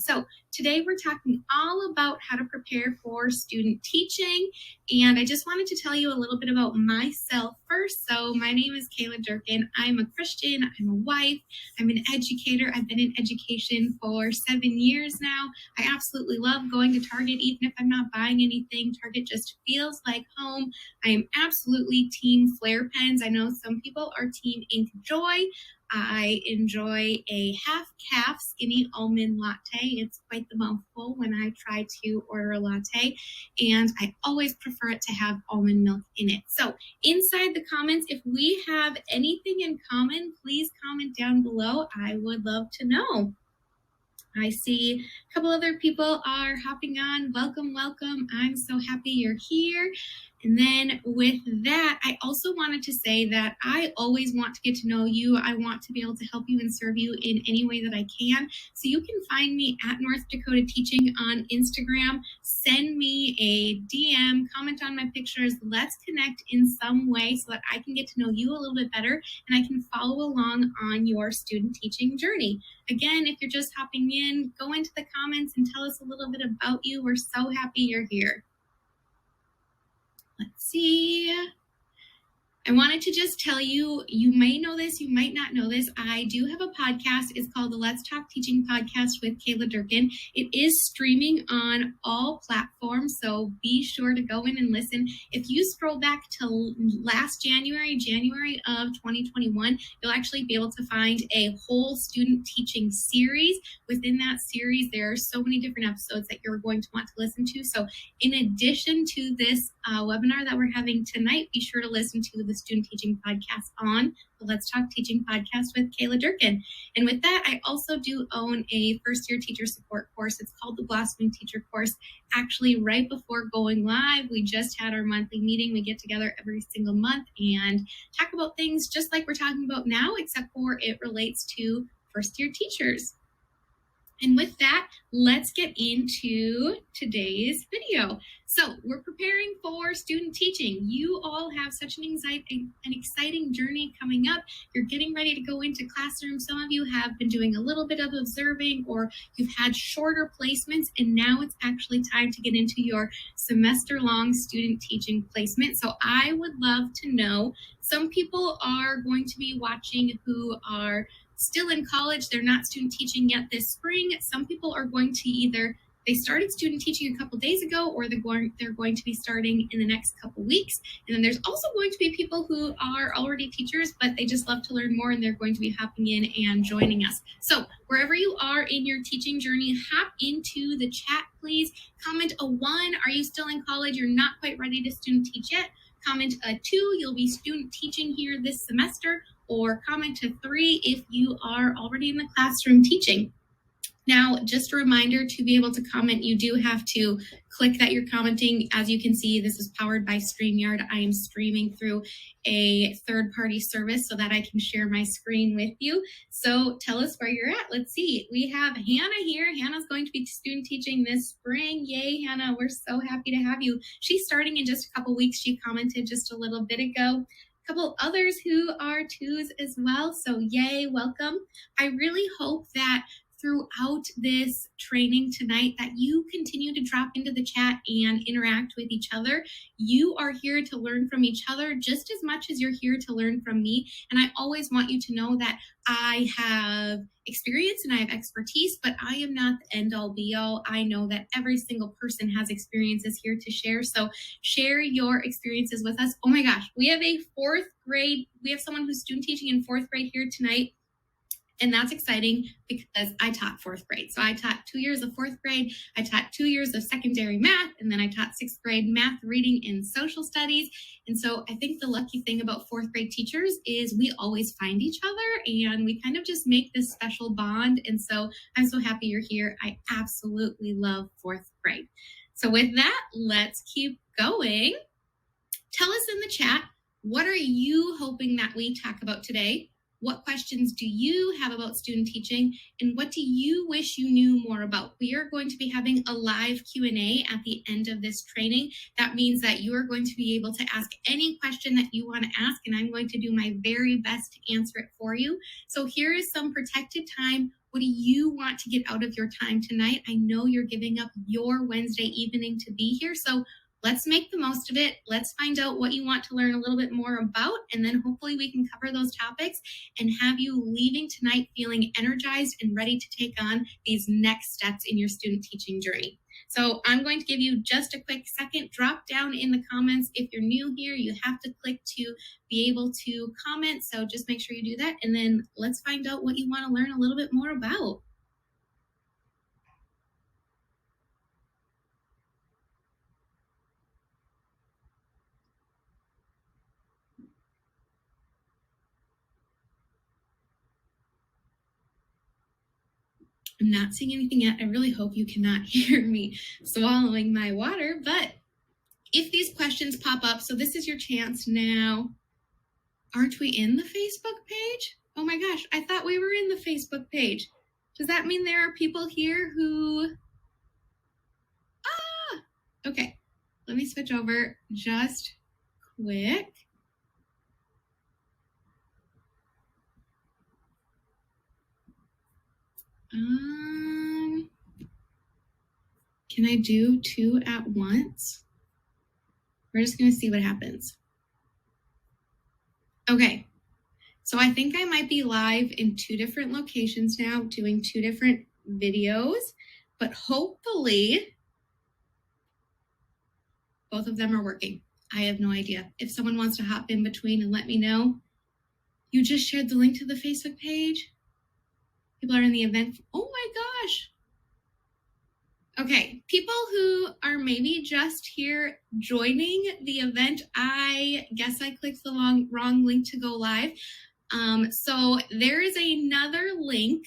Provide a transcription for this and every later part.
So today we're talking all about how to prepare for student teaching. And I just wanted to tell you a little bit about myself first. So my name is Kayla Durkin. I'm a Christian, I'm a wife, I'm an educator. I've been in education for 7 years now. I absolutely love going to Target, even if I'm not buying anything. Target just feels like home. I am absolutely team Flare pens. I know some people are team Ink Joy. I enjoy a half-calf skinny almond latte. It's quite the mouthful when I try to order a latte, and I always prefer it to have almond milk in it. So inside the comments, if we have anything in common, please comment down below. I would love to know. I see a couple other people are hopping on. Welcome, welcome. I'm so happy you're here. And then with that, I also wanted to say that I always want to get to know you. I want to be able to help you and serve you in any way that I can. So you can find me at North Dakota Teaching on Instagram. Send me a DM, comment on my pictures. Let's connect in some way so that I can get to know you a little bit better and I can follow along on your student teaching journey. Again, if you're just hopping in, go into the comments and tell us a little bit about you. We're so happy you're here. Let's see. I wanted to just tell you, you may know this, you might not know this. I do have a podcast. It's called the Let's Talk Teaching Podcast with Kayla Durkin. It is streaming on all platforms, so be sure to go in and listen. If you scroll back to last January of 2021, you'll actually be able to find a whole student teaching series. Within that series, there are so many different episodes that you're going to want to listen to. So in addition to this webinar that we're having tonight, be sure to listen to the Student Teaching Podcast on the Let's Talk Teaching Podcast with Kayla Durkin. And with that, I also do own a first-year teacher support course. It's called the Blossoming Teacher Course. Actually, right before going live, we just had our monthly meeting. We get together every single month and talk about things just like we're talking about now, except for it relates to first-year teachers. And with that, let's get into today's video. So we're preparing for student teaching. You all have such an exciting journey coming up. You're getting ready to go into classrooms. Some of you have been doing a little bit of observing, or you've had shorter placements, and now it's actually time to get into your semester-long student teaching placement. So I would love to know, some people are going to be watching who are still in college. They're not student teaching yet this spring. Some people are going to they started student teaching a couple days ago, or they're going to be starting in the next couple weeks. And then there's also going to be people who are already teachers, but they just love to learn more, and they're going to be hopping in and joining us. So wherever you are in your teaching journey, hop into the chat, please. Comment a 1. Are you still in college? You're not quite ready to student teach yet. Comment a 2. You'll be student teaching here this semester. Or comment to 3 if you are already in the classroom teaching. Now, just a reminder, to be able to comment, you do have to click that you're commenting. As you can see, this is powered by StreamYard. I am streaming through a third-party service so that I can share my screen with you. So tell us where you're at. Let's see. We have Hannah here. Hannah's going to be student teaching this spring. Yay, Hannah. We're so happy to have you. She's starting in just a couple weeks. She commented just a little bit ago. Couple others who are 2s as well. So yay, welcome. I really hope that throughout this training tonight that you continue to drop into the chat and interact with each other. You are here to learn from each other just as much as you're here to learn from me. And I always want you to know that I have experience and I have expertise, but I am not the end all be all. I know that every single person has experiences here to share. So share your experiences with us. Oh my gosh, we have a 4th grade. We have someone who's student teaching in 4th grade here tonight. And that's exciting because I taught 4th grade. So I taught 2 years of 4th grade. I taught 2 years of secondary math. And then I taught 6th grade math, reading, and social studies. And so I think the lucky thing about 4th grade teachers is we always find each other and we kind of just make this special bond. And so I'm so happy you're here. I absolutely love 4th grade. So with that, let's keep going. Tell us in the chat, what are you hoping that we talk about today? What questions do you have about student teaching, and what do you wish you knew more about? We are going to be having a live Q&A at the end of this training. That means that you are going to be able to ask any question that you want to ask, and I'm going to do my very best to answer it for you. So here is some protected time What do you want to get out of your time tonight? I know you're giving up your Wednesday evening to be here, so let's make the most of it. Let's find out what you want to learn a little bit more about, and then hopefully we can cover those topics and have you leaving tonight feeling energized and ready to take on these next steps in your student teaching journey. So I'm going to give you just a quick second. Drop down in the comments. If you're new here, you have to click to be able to comment. So just make sure you do that. And then let's find out what you want to learn a little bit more about. I'm not seeing anything yet. I really hope you cannot hear me swallowing my water, but if these questions pop up, so this is your chance now. Aren't we in the Facebook page? Oh my gosh, I thought we were in the Facebook page. Does that mean there are people here who... Okay, let me switch over just quick. Can I do 2 at once? We're just gonna see what happens. Okay, so I think I might be live in 2 different locations now, doing 2 different videos, but hopefully both of them are working. I have no idea. If someone wants to hop in between and let me know. You just shared the link to the Facebook page? People are in the event. Oh my gosh. Okay, people who are maybe just here joining the event, I guess I clicked the wrong link to go live. So there is another link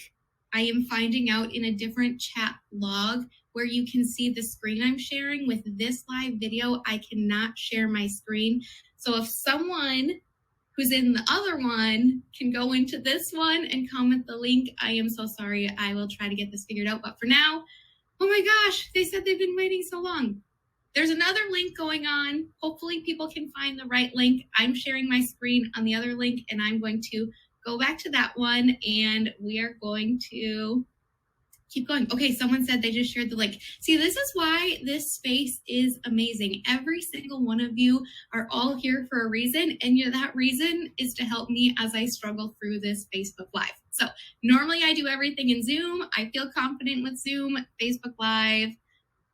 I am finding out in a different chat log where you can see the screen I'm sharing. With this live video, I cannot share my screen. So if someone who's in the other one can go into this one and comment the link, I am so sorry. I will try to get this figured out. But for now, oh my gosh, they said they've been waiting so long. There's another link going on. Hopefully people can find the right link. I'm sharing my screen on the other link, and I'm going to go back to that one, and we are going to keep going. Okay, someone said they just shared the link. See, this is why this space is amazing. Every single one of you are all here for a reason, and that reason is to help me as I struggle through this Facebook Live. So normally I do everything in Zoom. I feel confident with Zoom. Facebook Live,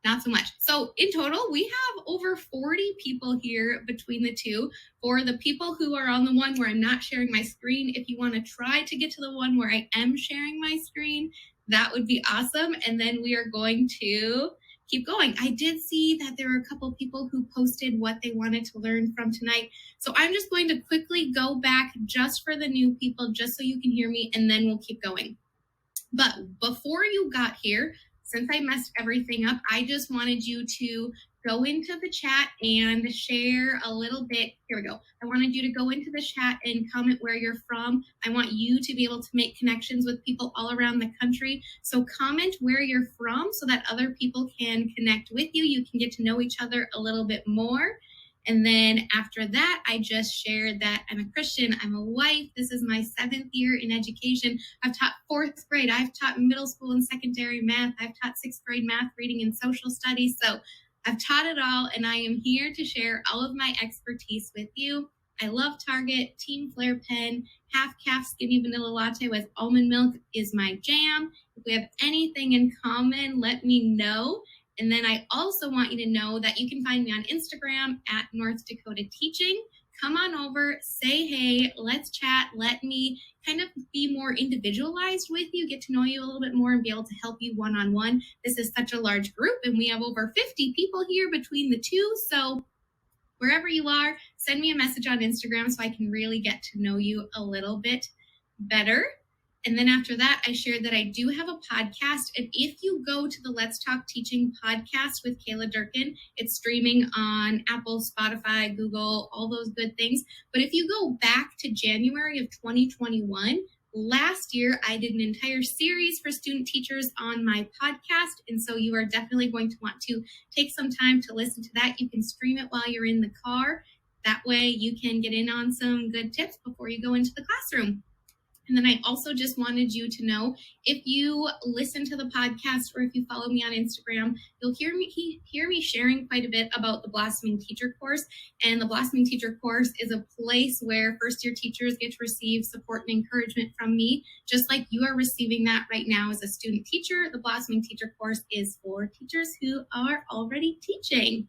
not so much. So in total, we have over 40 people here between the two. For the people who are on the one where I'm not sharing my screen, if you want to try to get to the one where I am sharing my screen, that would be awesome. And then we are going to keep going. I did see that there were a couple people who posted what they wanted to learn from tonight. So I'm just going to quickly go back just for the new people, just so you can hear me, and then we'll keep going. But before you got here, since I messed everything up, I just wanted you to go into the chat and share a little bit. Here we go. I wanted you to go into the chat and comment where you're from. I want you to be able to make connections with people all around the country. So comment where you're from so that other people can connect with you. You can get to know each other a little bit more. And then after that, I just shared that I'm a Christian, I'm a wife. This is my 7th year in education. I've taught 4th grade. I've taught middle school and secondary math. I've taught 6th grade math, reading, and social studies. So I've taught it all, and I am here to share all of my expertise with you. I love Target, Team Flare Pen, half calf skinny vanilla latte with almond milk is my jam. If we have anything in common, let me know. And then I also want you to know that you can find me on Instagram at North Dakota Teaching. Come on over, say hey, let's chat. Let me kind of be more individualized with you, get to know you a little bit more, and be able to help you one-on-one. This is such a large group, and we have over 50 people here between the two. So wherever you are, send me a message on Instagram so I can really get to know you a little bit better. And then after that, I shared that I do have a podcast. And if you go to the Let's Talk Teaching podcast with Kayla Durkin, it's streaming on Apple, Spotify, Google, all those good things. But if you go back to January of 2021, last year, I did an entire series for student teachers on my podcast. And so you are definitely going to want to take some time to listen to that. You can stream it while you're in the car. That way you can get in on some good tips before you go into the classroom. And then I also just wanted you to know, if you listen to the podcast or if you follow me on Instagram, you'll hear me sharing quite a bit about the Blossoming Teacher course. And the Blossoming Teacher course is a place where first-year teachers get to receive support and encouragement from me, just like you are receiving that right now as a student teacher. The Blossoming Teacher course is for teachers who are already teaching.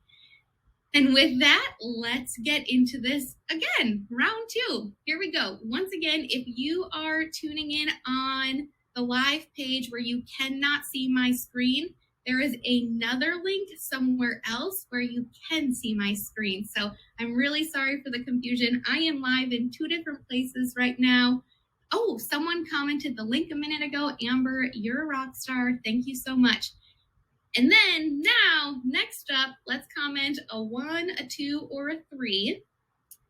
And with that, let's get into this again. Round 2. Here we go. Once again, if you are tuning in on the live page where you cannot see my screen, there is another link somewhere else where you can see my screen. So I'm really sorry for the confusion. I am live in 2 different places right now. Oh, someone commented the link a minute ago. Amber, you're a rock star. Thank you so much. And then now, next up, let's comment a 1, a 2, or a 3.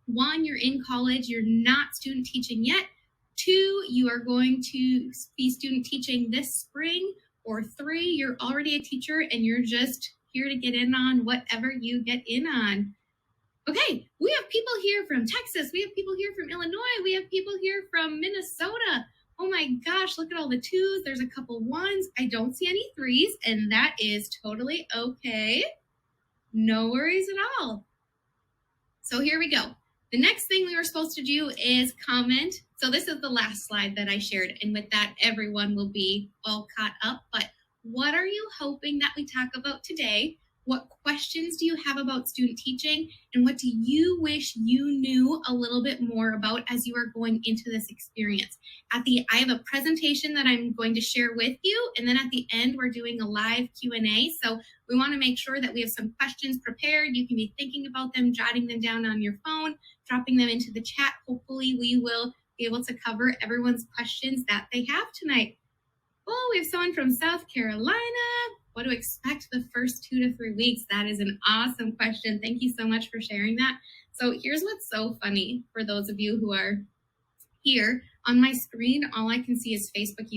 1, you're in college, you're not student teaching yet. 2, you are going to be student teaching this spring. Or 3, you're already a teacher and you're just here to get in on whatever you get in on. Okay, we have people here from Texas. We have people here from Illinois. We have people here from Minnesota. Oh my gosh, look at all the 2s. There's a couple 1s. I don't see any 3s, and that is totally okay. No worries at all. So here we go. The next thing we were supposed to do is comment. So this is the last slide that I shared, and with that, everyone will be all caught up. But what are you hoping that we talk about today? What questions do you have about student teaching? And what do you wish you knew a little bit more about as you are going into this experience? I have a presentation that I'm going to share with you. And then at the end, we're doing a live Q&A. So we want to make sure that we have some questions prepared. You can be thinking about them, jotting them down on your phone, dropping them into the chat. Hopefully we will be able to cover everyone's questions that they have tonight. Oh, we have someone from South Carolina. What to expect the first 2 to 3 weeks? That is an awesome question. Thank you so much for sharing that. So here's what's so funny for those of you who are here. On my screen, all I can see is Facebook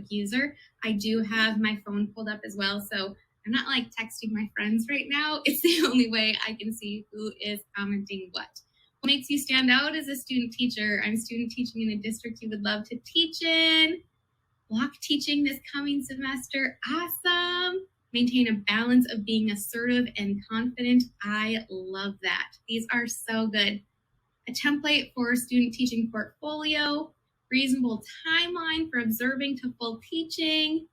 user. I do have my phone pulled up as well. So I'm not like texting my friends right now. It's the only way I can see who is commenting what. What makes you stand out as a student teacher? I'm student teaching in a district you would love to teach in. Block teaching this coming semester. Awesome. Maintain a balance of being assertive and confident. I love that. These are so good. A template for student teaching portfolio. Reasonable timeline for observing to full teaching.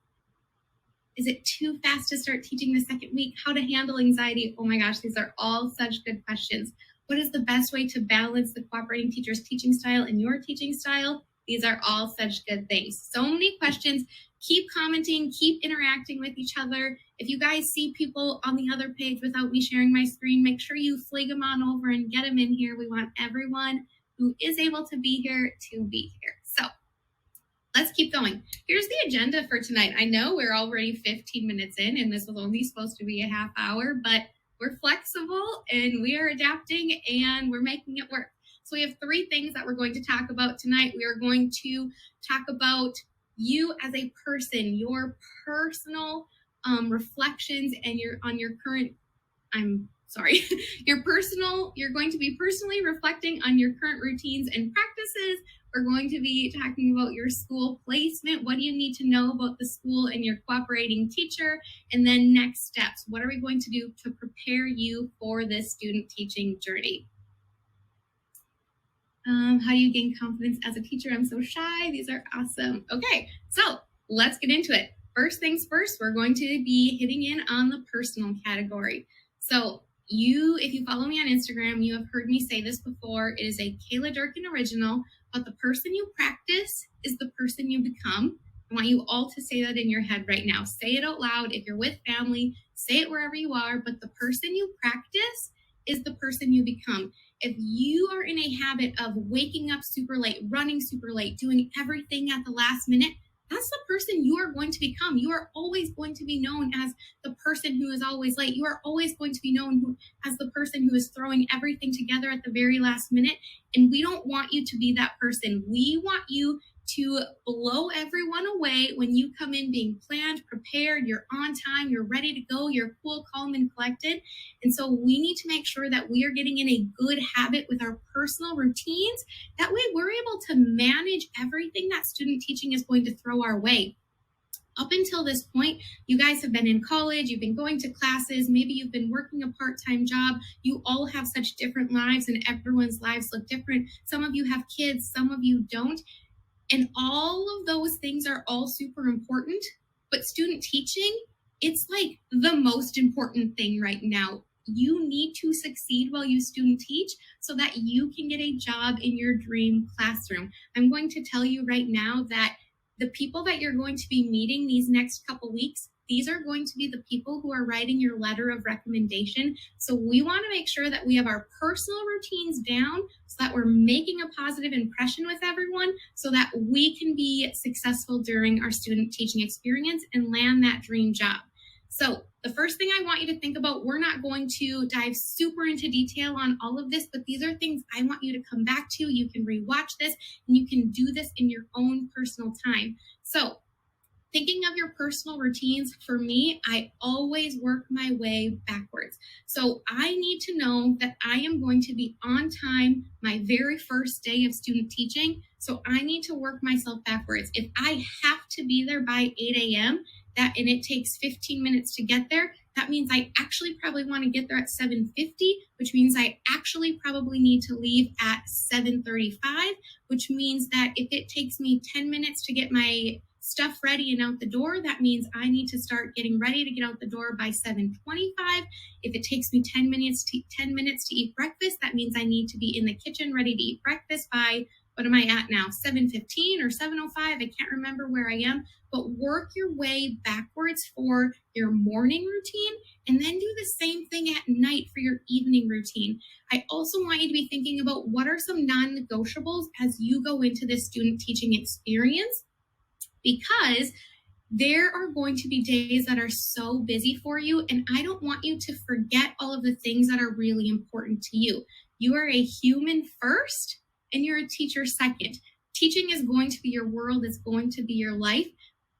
Is it too fast to start teaching the second week? How to handle anxiety? Oh my gosh, these are all such good questions. What is the best way to balance the cooperating teacher's teaching style and your teaching style? These are all such good things. So many questions. Keep commenting, keep interacting with each other. If you guys see people on the other page without me sharing my screen, make sure you flag them on over and get them in here. We want everyone who is able to be here to be here. So let's keep going. Here's the agenda for tonight. I know we're already 15 minutes in and this was only supposed to be a half hour, but we're flexible and we are adapting and we're making it work. So we have 3 things that we're going to talk about tonight. We are going to talk about you as a person, your personal reflections and you're going to be personally reflecting on your current routines and practices. We're going to be talking about your school placement. What do you need to know about the school and your cooperating teacher? And then next steps. What are we going to do to prepare you for this student teaching journey? How do you gain confidence as a teacher? I'm so shy. These are awesome. Okay, so let's get into it. First things first, we're going to be hitting in on the personal category. So if you follow me on Instagram, you have heard me say this before. It is a Kayla Durkin original, but the person you practice is the person you become. I want you all to say that in your head right now. Say it out loud. If you're with family, say it wherever you are, but the person you practice is the person you become. If you are in a habit of waking up super late, running super late, doing everything at the last minute, that's the person you are going to become. You are always going to be known as the person who is always late. You are always going to be known as the person who is throwing everything together at the very last minute. And we don't want you to be that person. We want you to blow everyone away when you come in being planned, prepared, you're on time, you're ready to go, you're cool, calm, and collected. And so we need to make sure that we are getting in a good habit with our personal routines. That way we're able to manage everything that student teaching is going to throw our way. Up until this point, you guys have been in college, you've been going to classes, maybe you've been working a part-time job. You all have such different lives and everyone's lives look different. Some of you have kids, some of you don't. And all of those things are all super important, but student teaching, it's like the most important thing right now. You need to succeed while you student teach so that you can get a job in your dream classroom. I'm going to tell you right now that the people that you're going to be meeting these next couple weeks, these are going to be the people who are writing your letter of recommendation. So we want to make sure that we have our personal routines down so that we're making a positive impression with everyone so that we can be successful during our student teaching experience and land that dream job. So the first thing I want you to think about, we're not going to dive super into detail on all of this, but these are things I want you to come back to. You can rewatch this and you can do this in your own personal time. So thinking of your personal routines, for me, I always work my way backwards. So I need to know that I am going to be on time my very first day of student teaching. So I need to work myself backwards. If I have to be there by 8 a.m., and it takes 15 minutes to get there, that means I actually probably want to get there at 7:50, which means I actually probably need to leave at 7:35, which means that if it takes me 10 minutes to get my stuff ready and out the door, that means I need to start getting ready to get out the door by 7:25. If it takes me 10 minutes to eat breakfast, that means I need to be in the kitchen ready to eat breakfast by, what am I at now, 7:15 or 7:05? I can't remember where I am, but work your way backwards for your morning routine and then do the same thing at night for your evening routine. I also want you to be thinking about what are some non-negotiables as you go into this student teaching experience, because there are going to be days that are so busy for you, and I don't want you to forget all of the things that are really important to you. You are a human first, and you're a teacher second. Teaching is going to be your world, it's going to be your life,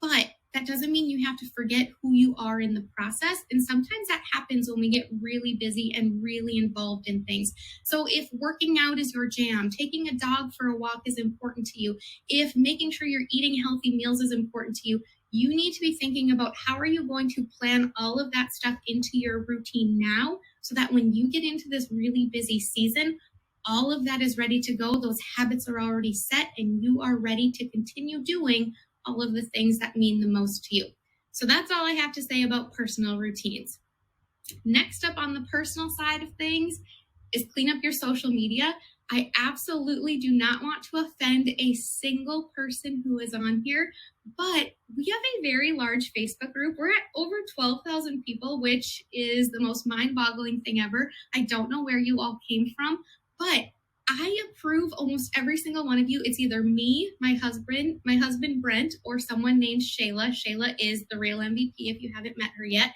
but that doesn't mean you have to forget who you are in the process. And sometimes that happens when we get really busy and really involved in things. So if working out is your jam, taking a dog for a walk is important to you, if making sure you're eating healthy meals is important to you, you need to be thinking about how are you going to plan all of that stuff into your routine now so that when you get into this really busy season, all of that is ready to go. Those habits are already set and you are ready to continue doing all of the things that mean the most to you. So that's all I have to say about personal routines. Next up on the personal side of things is clean up your social media. I absolutely do not want to offend a single person who is on here, but we have a very large Facebook group. We're at over 12,000 people, which is the most mind-boggling thing ever. I don't know where you all came from, but I approve almost every single one of you. It's either me, my husband Brent, or someone named Shayla. Shayla is the real MVP if you haven't met her yet.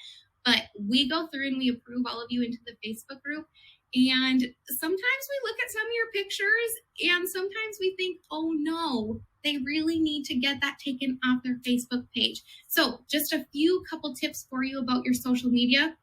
But we go through and we approve all of you into the Facebook group. And sometimes we look at some of your pictures and sometimes we think, oh no, they really need to get that taken off their Facebook page. So just a couple tips for you about your social media.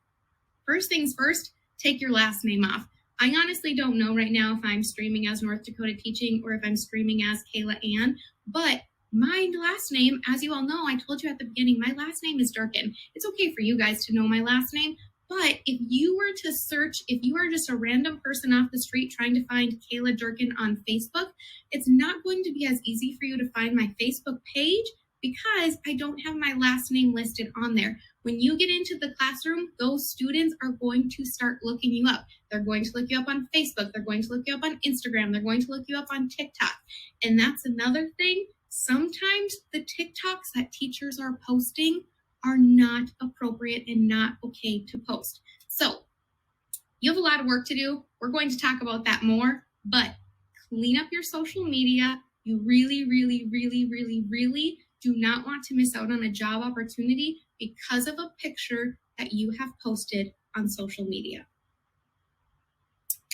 First things first, take your last name off. I honestly don't know right now if I'm streaming as North Dakota Teaching or if I'm streaming as Kayla Ann, but my last name, as you all know, I told you at the beginning, my last name is Durkin. It's okay for you guys to know my last name, but if you were to search, if you are just a random person off the street trying to find Kayla Durkin on Facebook, it's not going to be as easy for you to find my Facebook page because I don't have my last name listed on there. When you get into the classroom, those students are going to start looking you up. They're going to look you up on Facebook. They're going to look you up on Instagram. They're going to look you up on TikTok. And that's another thing. Sometimes the TikToks that teachers are posting are not appropriate and not okay to post. So you have a lot of work to do. We're going to talk about that more, but clean up your social media. You really, really, really, really, really do not want to miss out on a job opportunity because of a picture that you have posted on social media.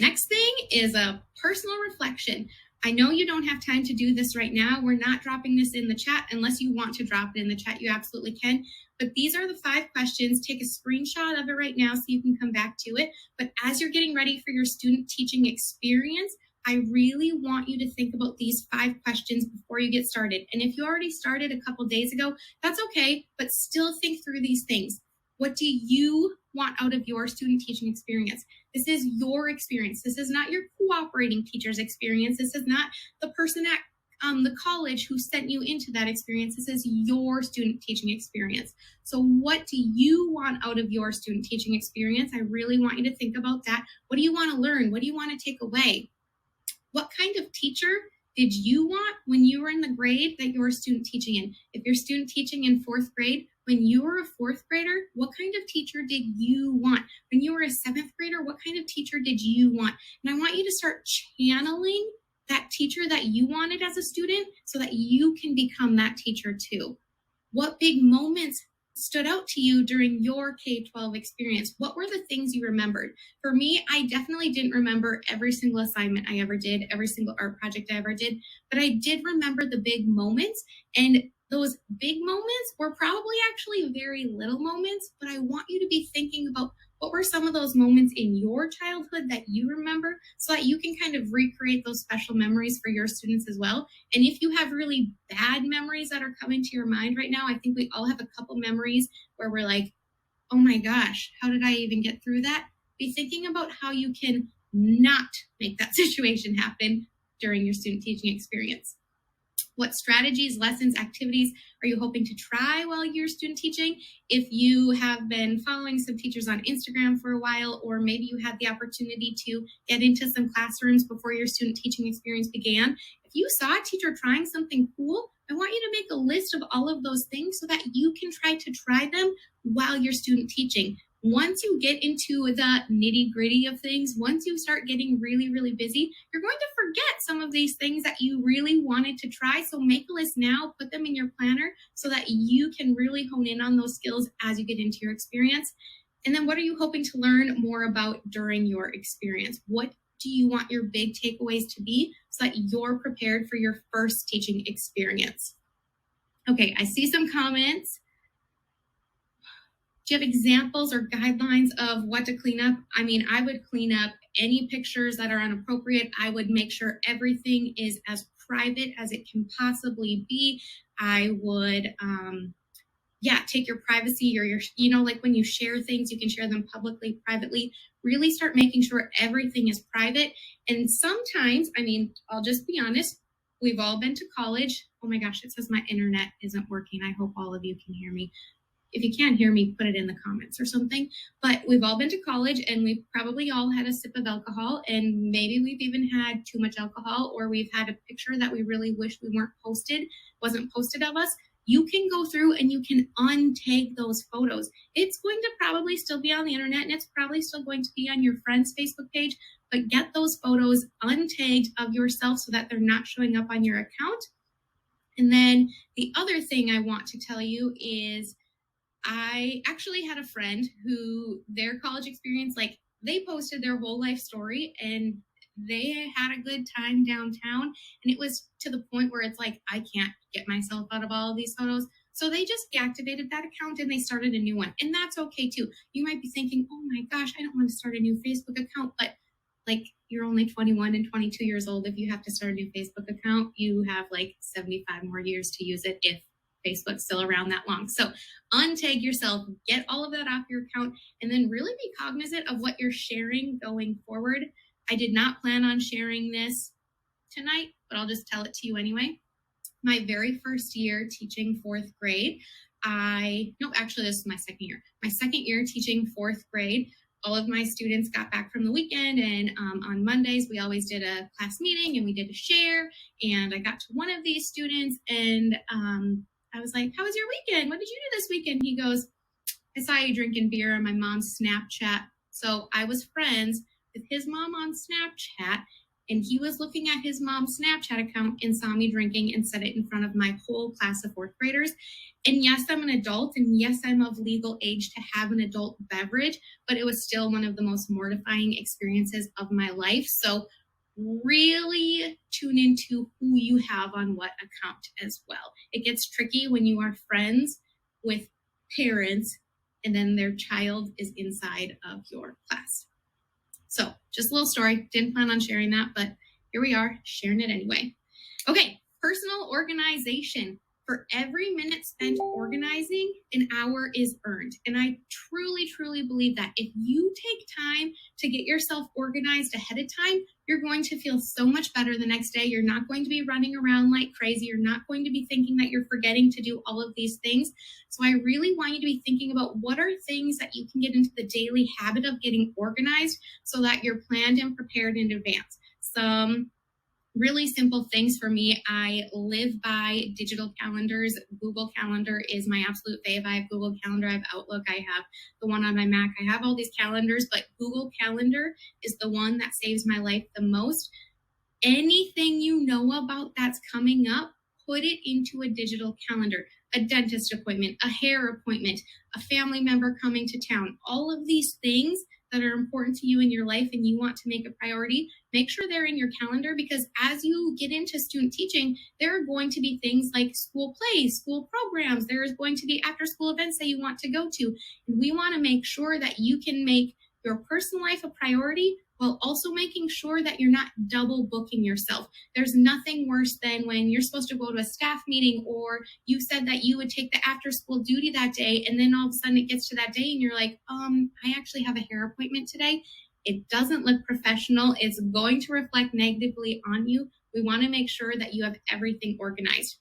Next thing is a personal reflection. I know you don't have time to do this right now. We're not dropping this in the chat unless you want to drop it in the chat. You absolutely can. But these are the 5 questions. Take a screenshot of it right now so you can come back to it. But as you're getting ready for your student teaching experience, I really want you to think about these 5 questions before you get started. And if you already started a couple days ago, that's okay, but still think through these things. What do you want out of your student teaching experience? This is your experience. This is not your cooperating teacher's experience. This is not the person at the college who sent you into that experience. This is your student teaching experience. So what do you want out of your student teaching experience? I really want you to think about that. What do you want to learn? What do you want to take away? What kind of teacher did you want when you were in the grade that you're student teaching in? If you're student teaching in 4th grade, when you were a 4th grader, what kind of teacher did you want? When you were a 7th grader, what kind of teacher did you want? And I want you to start channeling that teacher that you wanted as a student so that you can become that teacher too. What big moments stood out to you during your K-12 experience? What were the things you remembered? For me, I definitely didn't remember every single assignment I ever did, every single art project I ever did, but I did remember the big moments, and those big moments were probably actually very little moments, but I want you to be thinking about what were some of those moments in your childhood that you remember so that you can kind of recreate those special memories for your students as well. And if you have really bad memories that are coming to your mind right now, I think we all have a couple memories where we're like, oh my gosh, how did I even get through that? Be thinking about how you can not make that situation happen during your student teaching experience. What strategies, lessons, activities are you hoping to try while you're student teaching? If you have been following some teachers on Instagram for a while, or maybe you had the opportunity to get into some classrooms before your student teaching experience began, if you saw a teacher trying something cool, I want you to make a list of all of those things so that you can try them while you're student teaching. Once you get into the nitty-gritty of things, once you start getting really, really busy, you're going to forget some of these things that you really wanted to try. So make a list now, put them in your planner so that you can really hone in on those skills as you get into your experience. And then what are you hoping to learn more about during your experience? What do you want your big takeaways to be so that you're prepared for your first teaching experience? Okay, I see some comments. Do you have examples or guidelines of what to clean up? I mean, I would clean up any pictures that are inappropriate. I would make sure everything is as private as it can possibly be. I would, take your privacy or like when you share things, you can share them publicly, privately. Really start making sure everything is private. And sometimes, I mean, I'll just be honest, we've all been to college. Oh my gosh, it says my internet isn't working. I hope all of you can hear me. If you can't hear me, put it in the comments or something. But we've all been to college and we've probably all had a sip of alcohol, and maybe we've even had too much alcohol, or we've had a picture that we really wish wasn't posted of us. You can go through and you can untag those photos. It's going to probably still be on the internet, and it's probably still going to be on your friend's Facebook page, but get those photos untagged of yourself so that they're not showing up on your account. And then the other thing I want to tell you is I actually had a friend who their college experience, like they posted their whole life story and they had a good time downtown. And it was to the point where it's like, I can't get myself out of all of these photos. So they just deactivated that account and they started a new one. And that's okay too. You might be thinking, oh my gosh, I don't want to start a new Facebook account, but like you're only 21 and 22 years old. If you have to start a new Facebook account, you have like 75 more years to use it if Facebook's still around that long. So untag yourself, get all of that off your account, and then really be cognizant of what you're sharing going forward. I did not plan on sharing this tonight, but I'll just tell it to you anyway. My very first year teaching 4th grade, this is my second year. My second year teaching 4th grade, all of my students got back from the weekend, and on Mondays, we always did a class meeting and we did a share, and I got to one of these students and I was like, how was your weekend? What did you do this weekend? He goes, I saw you drinking beer on my mom's Snapchat. So I was friends with his mom on Snapchat, and he was looking at his mom's Snapchat account and saw me drinking and said it in front of my whole class of 4th graders. And yes, I'm an adult, and yes, I'm of legal age to have an adult beverage, but it was still one of the most mortifying experiences of my life. So really tune into who you have on what account as well. It gets tricky when you are friends with parents and then their child is inside of your class. So just a little story. Didn't plan on sharing that, but here we are sharing it anyway. Okay, personal organization. For every minute spent organizing, an hour is earned. And I truly, truly believe that if you take time to get yourself organized ahead of time, you're going to feel so much better the next day. You're not going to be running around like crazy. You're not going to be thinking that you're forgetting to do all of these things. So I really want you to be thinking about what are things that you can get into the daily habit of getting organized so that you're planned and prepared in advance. Some really simple things for me. I live by digital calendars. Google Calendar is my absolute fave. I have Google Calendar, I have Outlook, I have the one on my Mac. I have all these calendars, but Google Calendar is the one that saves my life the most. Anything you know about that's coming up, put it into a digital calendar. A dentist appointment, a hair appointment, a family member coming to town. All of these things that are important to you in your life and you want to make a priority, make sure they're in your calendar, because as you get into student teaching, there are going to be things like school plays, school programs. There's going to be after school events that you want to go to. And we want to make sure that you can make your personal life a priority while also making sure that you're not double booking yourself. There's nothing worse than when you're supposed to go to a staff meeting, or you said that you would take the after school duty that day, and then all of a sudden it gets to that day and you're like, I actually have a hair appointment today. It doesn't look professional. It's going to reflect negatively on you. We want to make sure that you have everything organized.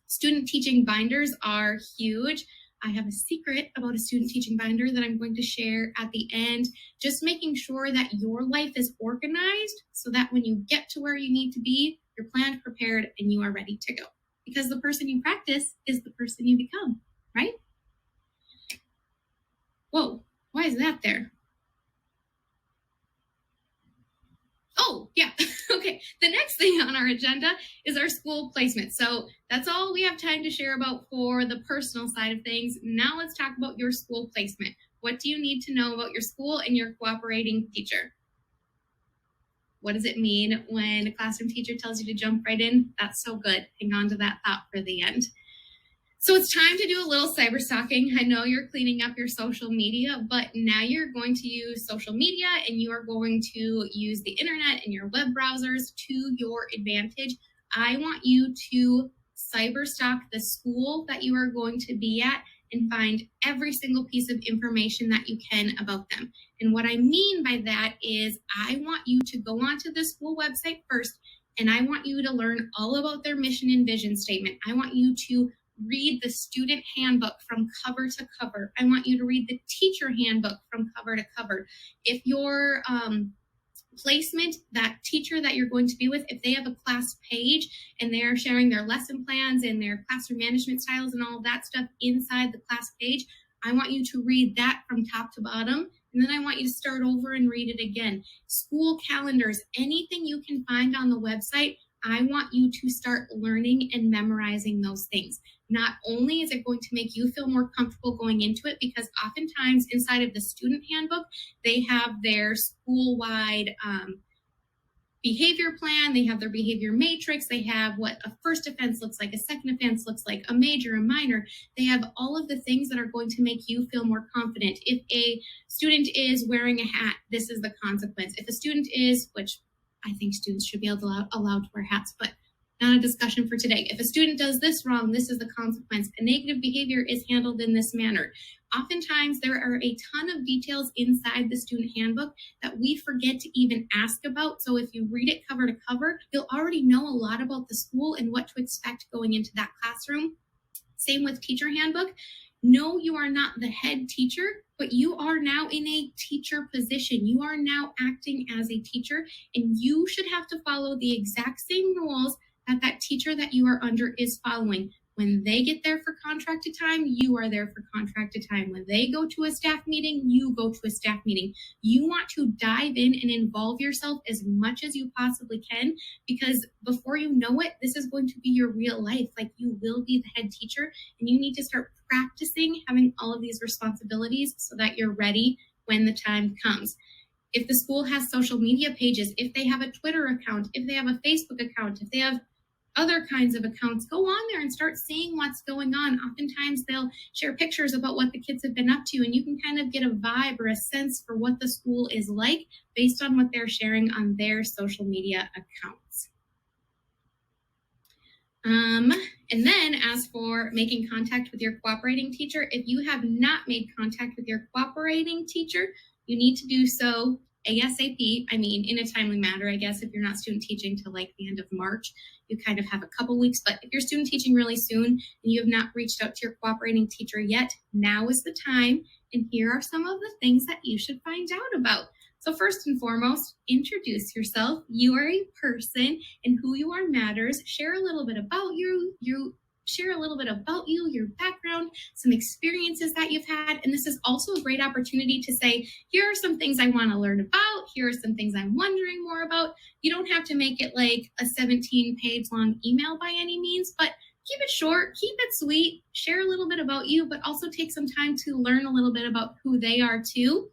Student teaching binders are huge. I have a secret about a student teaching binder that I'm going to share at the end. Just making sure that your life is organized so that when you get to where you need to be, you're planned, prepared, and you are ready to go. Because the person you practice is the person you become, right? Whoa, why is that there? Oh, yeah. Okay. The next thing on our agenda is our school placement. So that's all we have time to share about for the personal side of things. Now let's talk about your school placement. What do you need to know about your school and your cooperating teacher? What does it mean when a classroom teacher tells you to jump right in? That's so good. Hang on to that thought for the end. So it's time to do a little cyber stalking. I know you're cleaning up your social media, but now you're going to use social media and you are going to use the internet and your web browsers to your advantage. I want you to cyber stalk the school that you are going to be at and find every single piece of information that you can about them. And what I mean by that is I want you to go onto the school website first, and I want you to learn all about their mission and vision statement. I want you to read the student handbook from cover to cover. I want you to read the teacher handbook from cover to cover. If your placement, that teacher that you're going to be with, if they have a class page and they're sharing their lesson plans and their classroom management styles and all of that stuff inside the class page, I want you to read that from top to bottom. And then I want you to start over and read it again. School calendars, anything you can find on the website, I want you to start learning and memorizing those things. Not only is it going to make you feel more comfortable going into it, because oftentimes inside of the student handbook, they have their school-wide behavior plan, they have their behavior matrix, they have what a first offense looks like, a second offense looks like, a major, a minor. They have all of the things that are going to make you feel more confident. If a student is wearing a hat, this is the consequence. If a student is, which I think students should be allowed to wear hats, but not a discussion for today. If a student does this wrong, this is the consequence. A negative behavior is handled in this manner. Oftentimes, there are a ton of details inside the student handbook that we forget to even ask about. So if you read it cover to cover, you'll already know a lot about the school and what to expect going into that classroom. Same with teacher handbook. No, you are not the head teacher, but you are now in a teacher position. You are now acting as a teacher, and you should have to follow the exact same rules that teacher that you are under is following. When they get there for contracted time, you are there for contracted time. When they go to a staff meeting, you go to a staff meeting. You want to dive in and involve yourself as much as you possibly can, because before you know it, this is going to be your real life. Like, you will be the head teacher, and you need to start practicing having all of these responsibilities so that you're ready when the time comes. If the school has social media pages, if they have a Twitter account, if they have a Facebook account, if they have other kinds of accounts, go on there and start seeing what's going on. Oftentimes they'll share pictures about what the kids have been up to, and you can kind of get a vibe or a sense for what the school is like based on what they're sharing on their social media accounts. And then as for making contact with your cooperating teacher, if you have not made contact with your cooperating teacher, you need to do so ASAP. I mean, in a timely manner, I guess. If you're not student teaching till like the end of March, you kind of have a couple weeks. But if you're student teaching really soon and you have not reached out to your cooperating teacher yet, now is the time. And here are some of the things that you should find out about. So first and foremost, introduce yourself. You are a person, and who you are matters. Share a little bit about you. Share a little bit about you, your background, some experiences that you've had. And this is also a great opportunity to say, here are some things I want to learn about. Here are some things I'm wondering more about. You don't have to make it like a 17-page long email by any means, but keep it short, keep it sweet, share a little bit about you, but also take some time to learn a little bit about who they are too.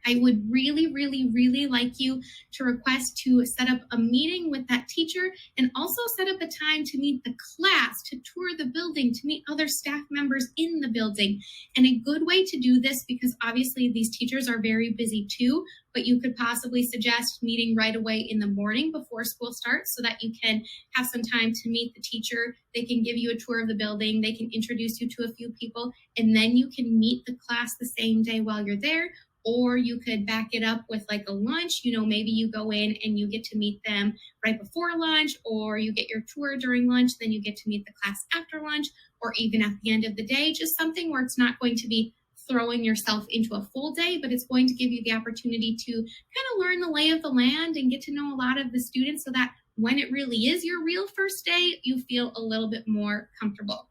I would really, really, really like you to request to set up a meeting with that teacher and also set up a time to meet the class, to tour the building, to meet other staff members in the building. And a good way to do this, because obviously these teachers are very busy too, but you could possibly suggest meeting right away in the morning before school starts so that you can have some time to meet the teacher. They can give you a tour of the building. They can introduce you to a few people, and then you can meet the class the same day while you're there. Or you could back it up with like a lunch. Maybe you go in and you get to meet them right before lunch, or you get your tour during lunch, then you get to meet the class after lunch, or even at the end of the day, just something where it's not going to be throwing yourself into a full day, but it's going to give you the opportunity to kind of learn the lay of the land and get to know a lot of the students so that when it really is your real first day, you feel a little bit more comfortable.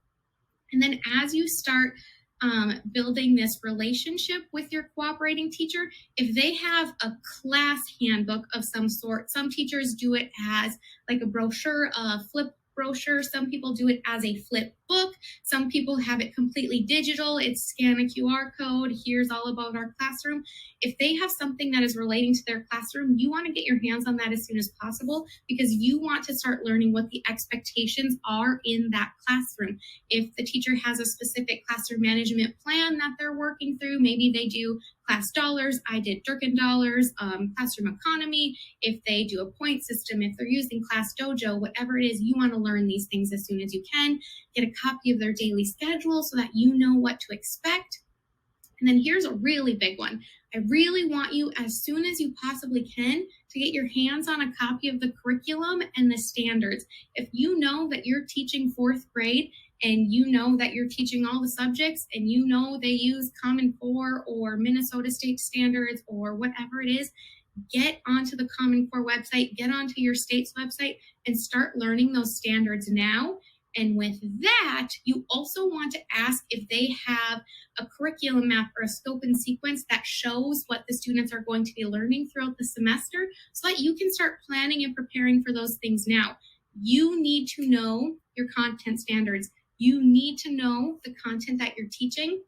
And then as you start building this relationship with your cooperating teacher, if they have a class handbook of some sort, some teachers do it as like a brochure, a flip brochure. Some people do it as a flip book. Some people have it completely digital. It's scan a QR code. Here's all about our classroom. If they have something that is relating to their classroom, you want to get your hands on that as soon as possible because you want to start learning what the expectations are in that classroom. If the teacher has a specific classroom management plan that they're working through, maybe they do class dollars. I did Durkin dollars, classroom economy. If they do a point system, if they're using Class Dojo, whatever it is, you want to learn these things as soon as you can. Get a copy of their daily schedule so that you know what to expect. And then here's a really big one. I really want you, as soon as you possibly can, to get your hands on a copy of the curriculum and the standards. If you know that you're teaching fourth grade and you know that you're teaching all the subjects and you know they use Common Core or Minnesota State Standards or whatever it is, get onto the Common Core website, get onto your state's website and start learning those standards now. And with that, you also want to ask if they have a curriculum map or a scope and sequence that shows what the students are going to be learning throughout the semester so that you can start planning and preparing for those things now. You need to know your content standards. You need to know the content that you're teaching.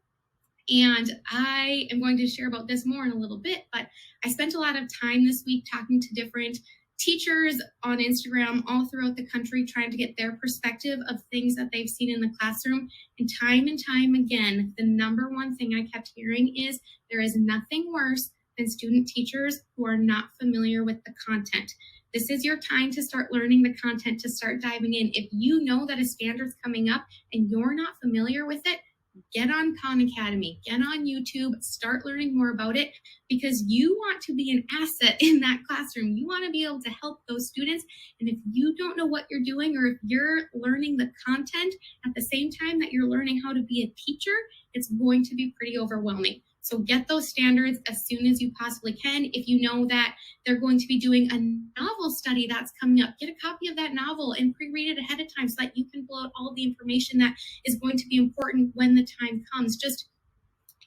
And I am going to share about this more in a little bit, but I spent a lot of time this week talking to different teachers on Instagram all throughout the country trying to get their perspective of things that they've seen in the classroom. And time again, the number one thing I kept hearing is there is nothing worse than student teachers who are not familiar with the content. This is your time to start learning the content, to start diving in. If you know that a standard's coming up and you're not familiar with it, get on Khan Academy, get on YouTube, start learning more about it because you want to be an asset in that classroom. You want to be able to help those students. And if you don't know what you're doing or if you're learning the content at the same time that you're learning how to be a teacher, it's going to be pretty overwhelming. So get those standards as soon as you possibly can. If you know that they're going to be doing a novel study that's coming up, get a copy of that novel and pre-read it ahead of time so that you can pull out all the information that is going to be important when the time comes. Just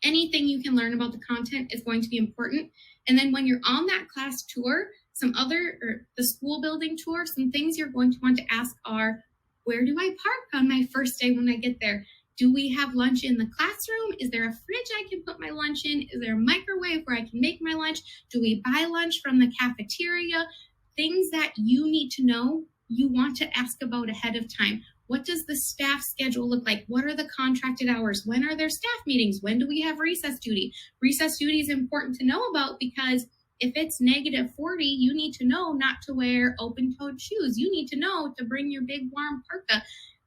anything you can learn about the content is going to be important. And then when you're on that class tour, the school building tour, some things you're going to want to ask are, where do I park on my first day when I get there? Do we have lunch in the classroom? Is there a fridge I can put my lunch in? Is there a microwave where I can make my lunch? Do we buy lunch from the cafeteria? Things that you need to know, you want to ask about ahead of time. What does the staff schedule look like? What are the contracted hours? When are there staff meetings? When do we have recess duty? Recess duty is important to know about because if it's -40, you need to know not to wear open-toed shoes. You need to know to bring your big warm parka.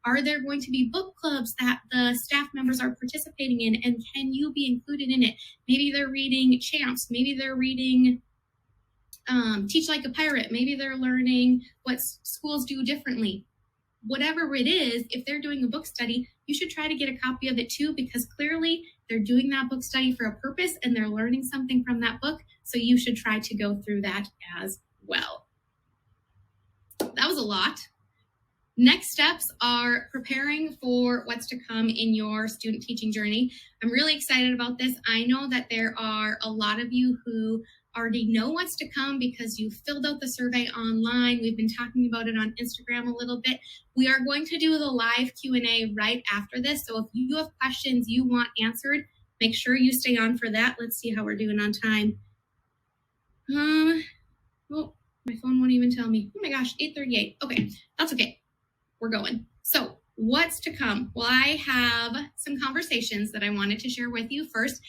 Are there going to be book clubs that the staff members are participating in, and can you be included in it? Maybe they're reading Champs. Maybe they're reading Teach Like a Pirate. Maybe they're learning what schools do differently. Whatever it is, if they're doing a book study, you should try to get a copy of it too, because clearly they're doing that book study for a purpose and they're learning something from that book. So you should try to go through that as well. That was a lot. Next steps are preparing for what's to come in your student teaching journey. I'm really excited about this. I know that there are a lot of you who already know what's to come because you filled out the survey online. We've been talking about it on Instagram a little bit. We are going to do the live Q&A right after this. So if you have questions you want answered, make sure you stay on for that. Let's see how we're doing on time. Oh, my phone won't even tell me. Oh my gosh, 8:38. Okay, that's okay. We're going. So what's to come? Well, I have some conversations that I wanted to share with you. First,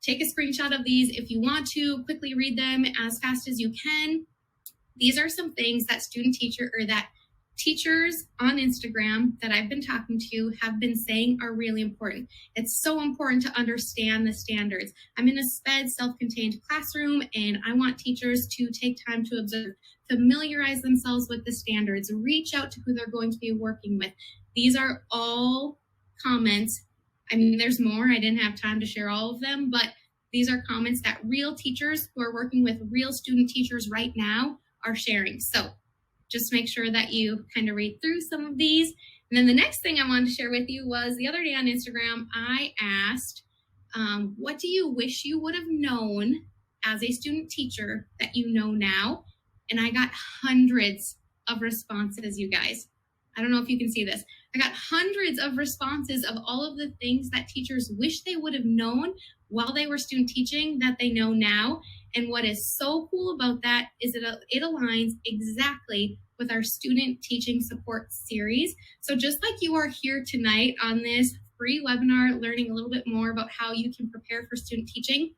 take a screenshot of these if you want to, quickly read them as fast as you can. These are some things that teachers on Instagram that I've been talking to have been saying are really important. It's so important to understand the standards. I'm in a SPED self-contained classroom, and I want teachers to take time to observe, familiarize themselves with the standards, reach out to who they're going to be working with. These are all comments. I mean, there's more. I didn't have time to share all of them, but these are comments that real teachers who are working with real student teachers right now are sharing. So just make sure that you kind of read through some of these. And then the next thing I wanted to share with you was the other day on Instagram, I asked, what do you wish you would have known as a student teacher that you know now? And I got hundreds of responses, you guys. I don't know if you can see this. I got hundreds of responses of all of the things that teachers wish they would have known while they were student teaching that they know now. And what is so cool about that is it aligns exactly with our student teaching support series. So just like you are here tonight on this free webinar, learning a little bit more about how you can prepare for student teaching,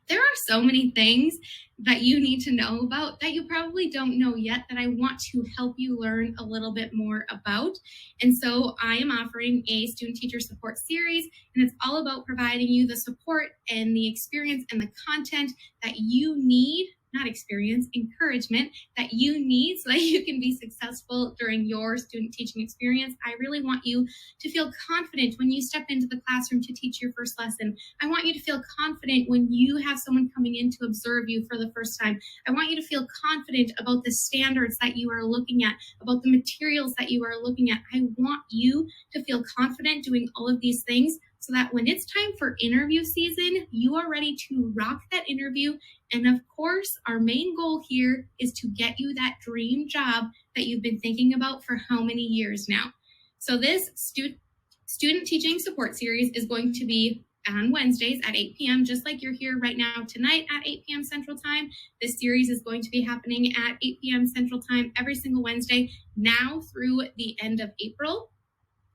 there are so many things that you need to know about that you probably don't know yet that I want to help you learn a little bit more about. And so I am offering a student teacher support series, and it's all about providing you the support and the experience and the content that you need, not experience, encouragement that you need so that you can be successful during your student teaching experience. I really want you to feel confident when you step into the classroom to teach your first lesson. I want you to feel confident when you have someone coming in to observe you for the first time. I want you to feel confident about the standards that you are looking at, about the materials that you are looking at. I want you to feel confident doing all of these things so that when it's time for interview season, you are ready to rock that interview. And of course, our main goal here is to get you that dream job that you've been thinking about for how many years now. So this student teaching support series is going to be on Wednesdays at 8 p.m., just like you're here right now tonight at 8 p.m. Central Time. This series is going to be happening at 8 p.m. Central Time every single Wednesday now through the end of April.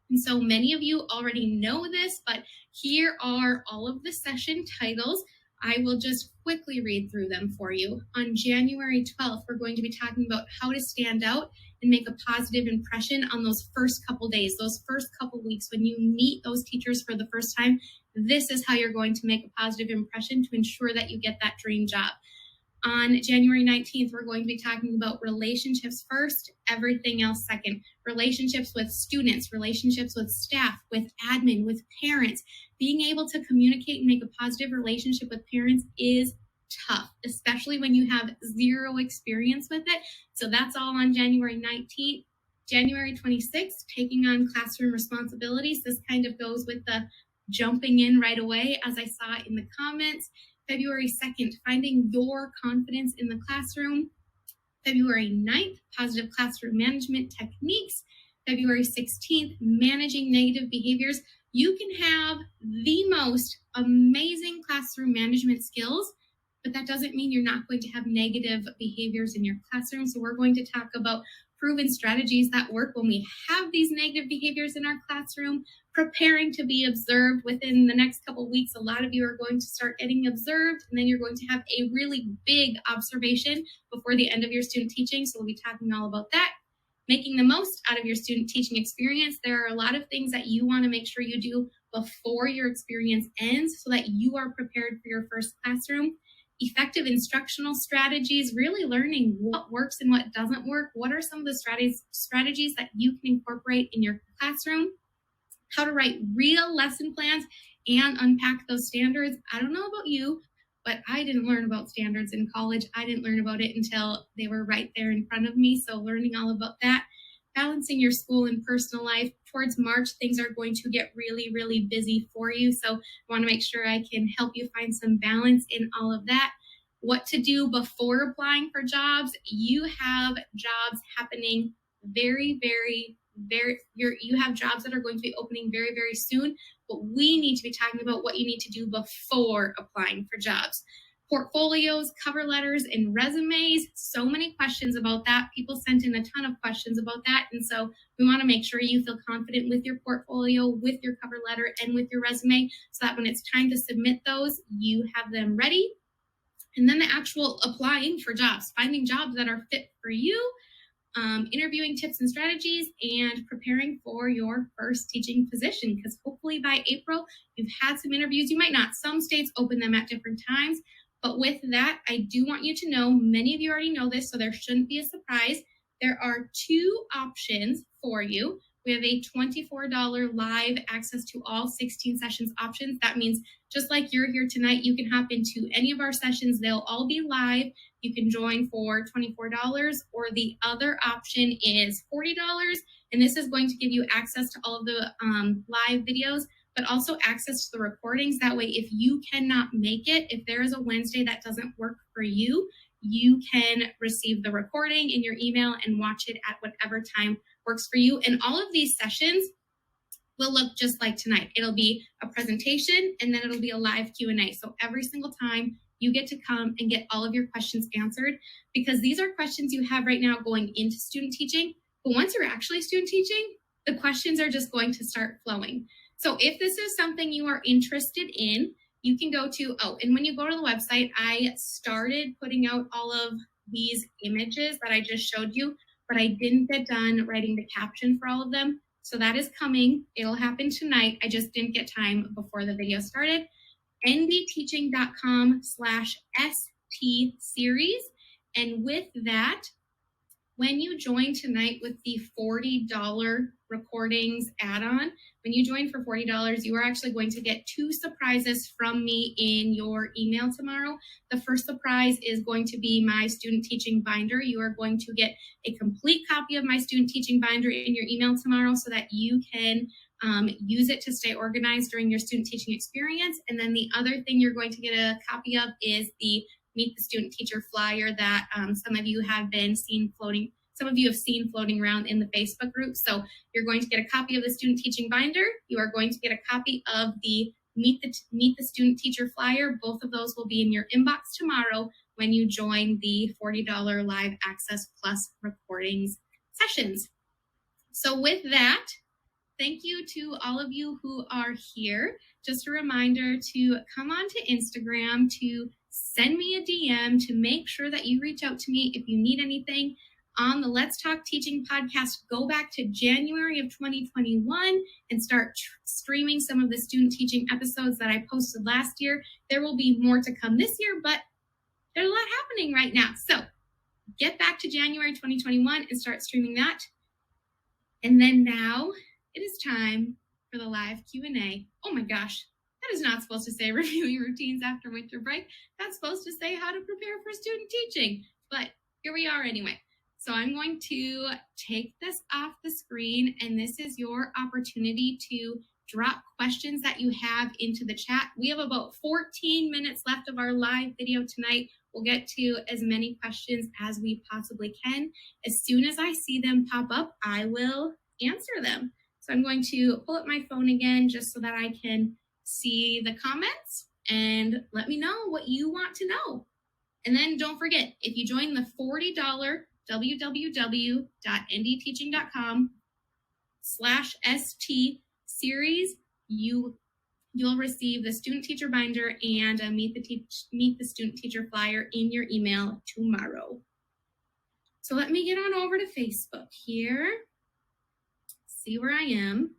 And so many of you already know this, but here are all of the session titles. I will just quickly read through them for you. On January 12th, we're going to be talking about how to stand out and make a positive impression on those first couple days, those first couple weeks when you meet those teachers for the first time. This is how you're going to make a positive impression to ensure that you get that dream job. On January 19th, we're going to be talking about relationships first, everything else second. Relationships with students, relationships with staff, with admin, with parents. Being able to communicate and make a positive relationship with parents is tough, especially when you have zero experience with it. So that's all on January 19th. January 26th, taking on classroom responsibilities. This kind of goes with the jumping in right away, as I saw in the comments. February 2nd, finding your confidence in the classroom. February 9th, positive classroom management techniques. February 16th, managing negative behaviors. You can have the most amazing classroom management skills, but that doesn't mean you're not going to have negative behaviors in your classroom. So we're going to talk about proven strategies that work when we have these negative behaviors in our classroom, preparing to be observed. Within the next couple of weeks, a lot of you are going to start getting observed, and then you're going to have a really big observation before the end of your student teaching. So we'll be talking all about that. Making the most out of your student teaching experience. There are a lot of things that you want to make sure you do before your experience ends so that you are prepared for your first classroom. Effective instructional strategies, really learning what works and what doesn't work. What are some of the strategies that you can incorporate in your classroom? How to write real lesson plans and unpack those standards. I don't know about you, but I didn't learn about standards in college. I didn't learn about it until they were right there in front of me. So learning all about that. Balancing your school and personal life. Towards March, things are going to get really, really busy for you. So I want to make sure I can help you find some balance in all of that. What to do before applying for jobs. You have jobs happening you have jobs that are going to be opening very, very soon, but we need to be talking about what you need to do before applying for jobs. Portfolios, cover letters, and resumes. So many questions about that. People sent in a ton of questions about that. And so we want to make sure you feel confident with your portfolio, with your cover letter, and with your resume so that when it's time to submit those, you have them ready. And then the actual applying for jobs, finding jobs that are fit for you, interviewing tips and strategies, and preparing for your first teaching position. Because hopefully by April, you've had some interviews. You might not. Some states open them at different times. But with that, I do want you to know, many of you already know this, so there shouldn't be a surprise. There are two options for you. We have a $24 live access to all 16 sessions options. That means just like you're here tonight, you can hop into any of our sessions. They'll all be live. You can join for $24, or the other option is $40. And this is going to give you access to all of the live videos, but also access to the recordings. That way, if you cannot make it, if there is a Wednesday that doesn't work for you, you can receive the recording in your email and watch it at whatever time works for you. And all of these sessions will look just like tonight. It'll be a presentation, and then it'll be a live Q&A. So every single time you get to come and get all of your questions answered, because these are questions you have right now going into student teaching. But once you're actually student teaching, the questions are just going to start flowing. So if this is something you are interested in, you can go to, and when you go to the website, I started putting out all of these images that I just showed you, but I didn't get done writing the caption for all of them. So that is coming. It'll happen tonight. I just didn't get time before the video started. ndteaching.com/ST series. And with that, when you join tonight with the $40 recordings add-on, when you join for $40, you are actually going to get 2 surprises from me in your email tomorrow. The first surprise is going to be my student teaching binder. You are going to get a complete copy of my student teaching binder in your email tomorrow so that you can use it to stay organized during your student teaching experience. And then the other thing you're going to get a copy of is the Meet the Student Teacher flyer that some of you have seen floating around in the Facebook group. So you're going to get a copy of the student teaching binder. You are going to get a copy of the Meet the Student Teacher flyer. Both of those will be in your inbox tomorrow when you join the $40 live access plus recordings sessions. So with that, thank you to all of you who are here. Just a reminder to come on to Instagram, to send me a DM, to make sure that you reach out to me if you need anything. On the Let's Talk Teaching podcast, go back to January of 2021 and start streaming some of the student teaching episodes that I posted last year. There will be more to come this year, but there's a lot happening right now. So get back to January 2021 and start streaming that. And then now it is time for the live Q&A. Oh my gosh, that is not supposed to say reviewing routines after winter break. That's supposed to say how to prepare for student teaching. But here we are anyway. So I'm going to take this off the screen, and this is your opportunity to drop questions that you have into the chat. We have about 14 minutes left of our live video tonight. We'll get to as many questions as we possibly can. As soon as I see them pop up, I will answer them. So I'm going to pull up my phone again just so that I can see the comments and let me know what you want to know. And then don't forget, if you join the $40 www.ndteaching.com/ST series, you'll receive the student teacher binder and a meet the student teacher flyer in your email tomorrow. So let me get on over to Facebook here, see where I am.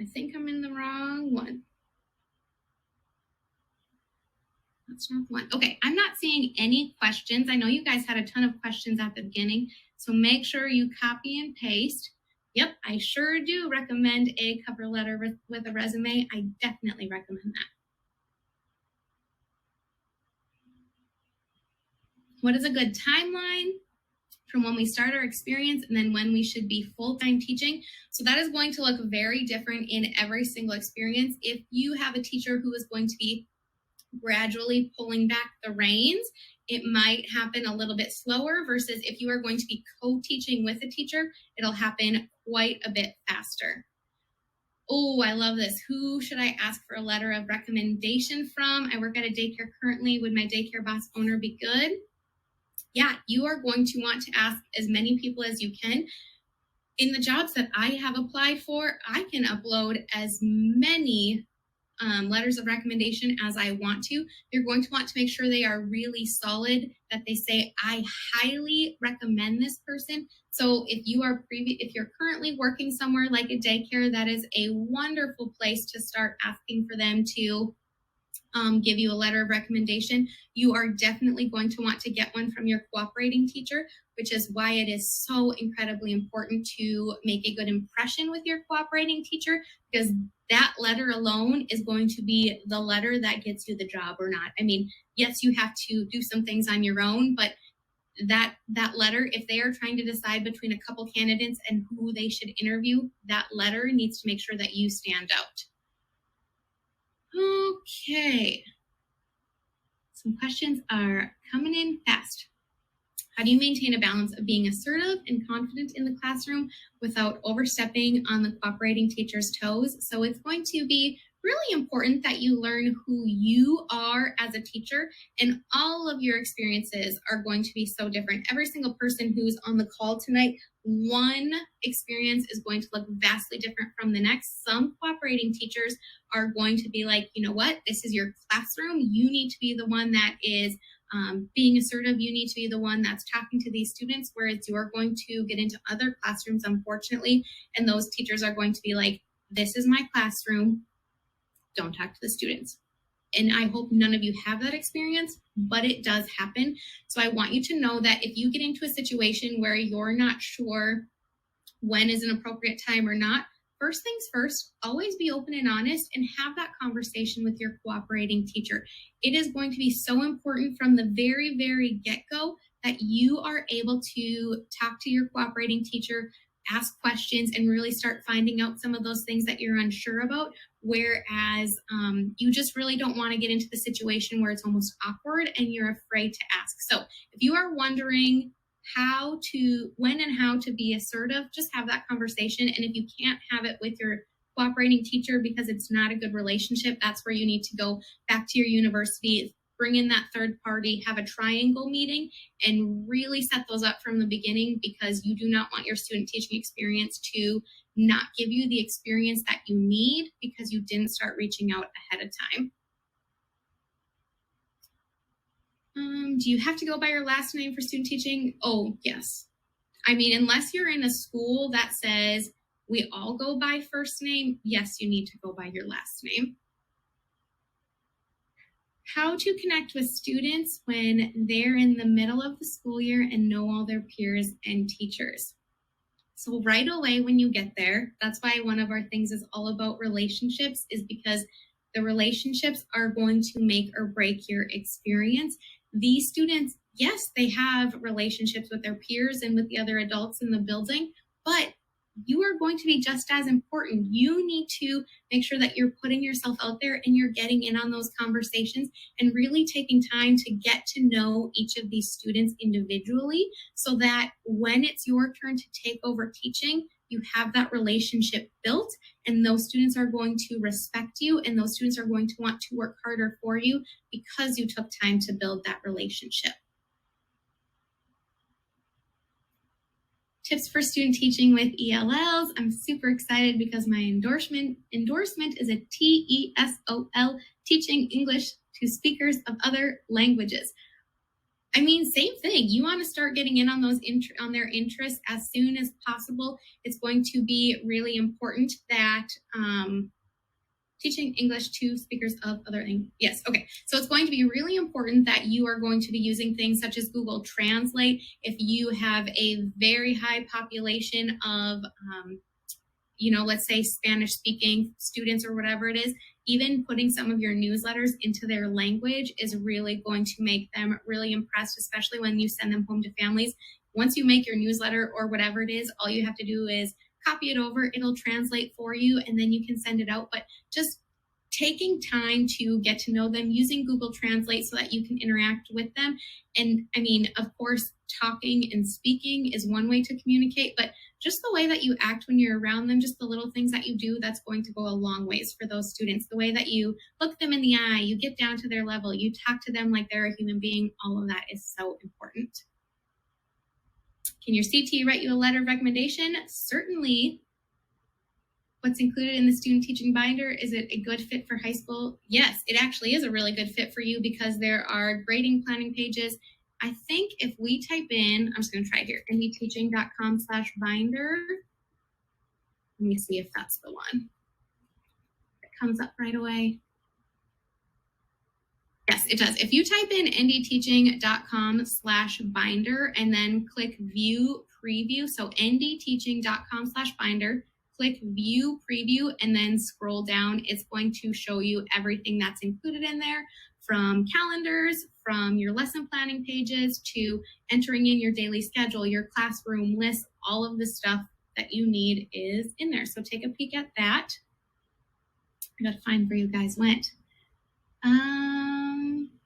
I think I'm in the wrong one. That's not the one. Okay, I'm not seeing any questions. I know you guys had a ton of questions at the beginning, so make sure you copy and paste. Yep, I sure do recommend a cover letter with a resume. I definitely recommend that. What is a good timeline from when we start our experience and then when we should be full-time teaching? So that is going to look very different in every single experience. If you have a teacher who is going to be gradually pulling back the reins, it might happen a little bit slower versus if you are going to be co-teaching with a teacher, it'll happen quite a bit faster. Oh, I love this. Who should I ask for a letter of recommendation from? I work at a daycare currently. Would my daycare boss owner be good? Yeah, you are going to want to ask as many people as you can. In the jobs that I have applied for, I can upload as many letters of recommendation as I want to. You're going to want to make sure they are really solid, that they say, I highly recommend this person. So if you're currently working somewhere like a daycare, that is a wonderful place to start asking for them to give you a letter of recommendation. You are definitely going to want to get one from your cooperating teacher, which is why it is so incredibly important to make a good impression with your cooperating teacher, because that letter alone is going to be the letter that gets you the job or not. I mean, yes, you have to do some things on your own, but that letter, if they are trying to decide between a couple candidates and who they should interview, that letter needs to make sure that you stand out. Okay. Some questions are coming in fast. How do you maintain a balance of being assertive and confident in the classroom without overstepping on the cooperating teacher's toes? So it's going to be really important that you learn who you are as a teacher, and all of your experiences are going to be so different. Every single person who's on the call tonight, one experience is going to look vastly different from the next. Some cooperating teachers are going to be like, you know what, this is your classroom. You need to be the one that is being assertive. You need to be the one that's talking to these students, whereas you're going to get into other classrooms, unfortunately, and those teachers are going to be like, this is my classroom. Don't talk to the students. And I hope none of you have that experience, but it does happen. So I want you to know that if you get into a situation where you're not sure when is an appropriate time or not, first things first, always be open and honest and have that conversation with your cooperating teacher. It is going to be so important from the very, very get-go that you are able to talk to your cooperating teacher, ask questions, and really start finding out some of those things that you're unsure about, whereas you just really don't want to get into the situation where it's almost awkward and you're afraid to ask. So if you are wondering when and how to be assertive, just have that conversation. And if you can't have it with your cooperating teacher because it's not a good relationship, that's where you need to go back to your university, bring in that third party, have a triangle meeting, and really set those up from the beginning, because you do not want your student teaching experience to not give you the experience that you need because you didn't start reaching out ahead of time. Do you have to go by your last name for student teaching? Oh, yes. I mean, unless you're in a school that says we all go by first name, yes, you need to go by your last name. How to connect with students when they're in the middle of the school year and know all their peers and teachers. So right away when you get there, that's why one of our things is all about relationships, is because the relationships are going to make or break your experience. These students, yes, they have relationships with their peers and with the other adults in the building, but you are going to be just as important. You need to make sure that you're putting yourself out there and you're getting in on those conversations and really taking time to get to know each of these students individually, so that when it's your turn to take over teaching, you have that relationship built, and those students are going to respect you, and those students are going to want to work harder for you because you took time to build that relationship. Tips for student teaching with ELLs. I'm super excited because my endorsement is a TESOL, teaching English to speakers of other languages. I mean, same thing. You want to start getting in on those on their interests as soon as possible. It's going to be really important that teaching English to speakers of other languages. Yes, okay. So it's going to be really important that you are going to be using things such as Google Translate. If you have a very high population of, let's say Spanish speaking students or whatever it is, even putting some of your newsletters into their language is really going to make them really impressed, especially when you send them home to families. Once you make your newsletter or whatever it is, all you have to do is copy it over, it'll translate for you, and then you can send it out. But just taking time to get to know them, using Google Translate so that you can interact with them. And I mean, of course, talking and speaking is one way to communicate, but just the way that you act when you're around them, just the little things that you do, that's going to go a long ways for those students. The way that you look them in the eye, you get down to their level, you talk to them like they're a human being, all of that is so important. Can your CT write you a letter of recommendation? Certainly. What's included in the student teaching binder, is it a good fit for high school? Yes, it actually is a really good fit for you because there are grading planning pages. I think if we type in, I'm just going to try here, ndteaching.com/binder. Let me see if that's the one. It comes up right away. Yes, it does. If you type in ndteaching.com/binder and then click view preview, so ndteaching.com/binder, click view preview and then scroll down, it's going to show you everything that's included in there, from calendars, from your lesson planning pages, to entering in your daily schedule, your classroom list, all of the stuff that you need is in there. So take a peek at that. I gotta find where you guys went.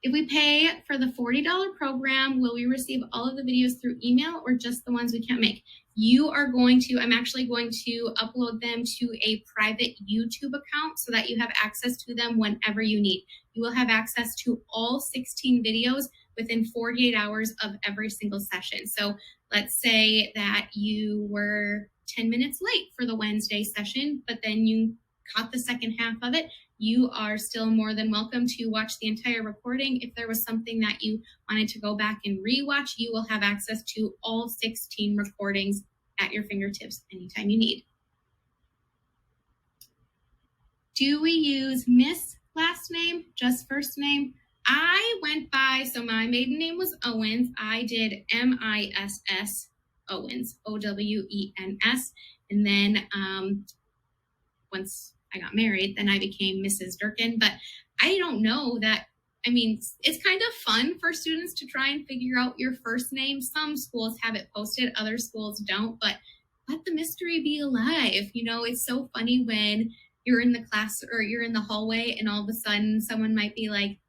If we pay for the $40 program, will we receive all of the videos through email or just the ones we can't make? I'm actually going to upload them to a private YouTube account so that you have access to them whenever you need. You will have access to all 16 videos within 48 hours of every single session. So let's say that you were 10 minutes late for the Wednesday session, but then you caught the second half of it. You are still more than welcome to watch the entire recording. If there was something that you wanted to go back and rewatch, you will have access to all 16 recordings at your fingertips anytime you need. Do we use Miss last name, just first name? I went by, so my maiden name was Owens. I did MISS Owens, OWENS. And then once I got married, then I became Mrs. Durkin. But I don't know that, it's kind of fun for students to try and figure out your first name. Some schools have it posted, other schools don't, but let the mystery be alive. It's so funny when you're in the class or you're in the hallway and all of a sudden someone might be like,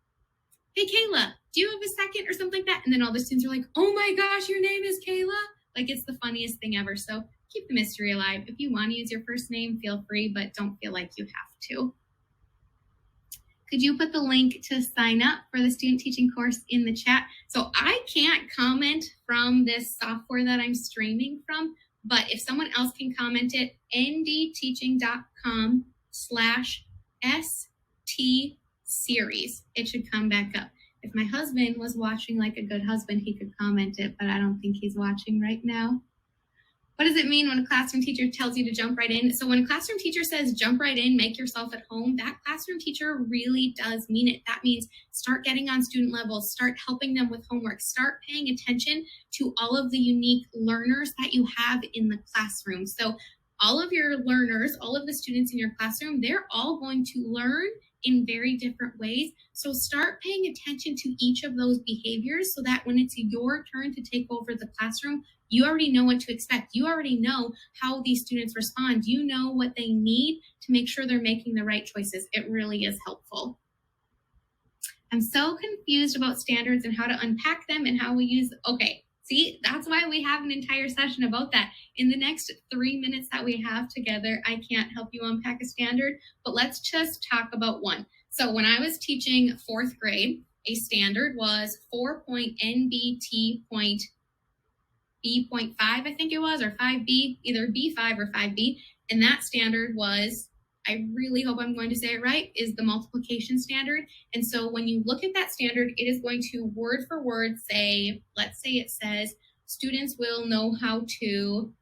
hey, Kayla, do you have a second or something like that? And then all the students are like, oh my gosh, your name is Kayla. Like, it's the funniest thing ever. So keep the mystery alive. If you want to use your first name, feel free, but don't feel like you have to. Could you put the link to sign up for the student teaching course in the chat? So I can't comment from this software that I'm streaming from, but if someone else can comment it, ndteaching.com/ST series. It should come back up. If my husband was watching like a good husband, he could comment it, but I don't think he's watching right now. What does it mean when a classroom teacher tells you to jump right in? So when a classroom teacher says jump right in, make yourself at home, that classroom teacher really does mean it. That means start getting on student levels, start helping them with homework, start paying attention to all of the unique learners that you have in the classroom. So all of your learners, all of the students in your classroom, they're all going to learn in very different ways. So start paying attention to each of those behaviors so that when it's your turn to take over the classroom, You already know what to expect. You already know how these students respond. You know what they need to make sure they're making the right choices. It really is helpful. I'm so confused about standards and how to unpack them and how we use, okay, see, that's why we have an entire session about that. In the next 3 minutes that we have together, I can't help you unpack a standard, but let's just talk about one. So when I was teaching fourth grade, a standard was 4.NBT.B.5, I think it was, or 5B, either B5 or 5B. And that standard was, I really hope I'm going to say it right, is the multiplication standard. And so when you look at that standard, it is going to word for word say, let's say it says, students will know how to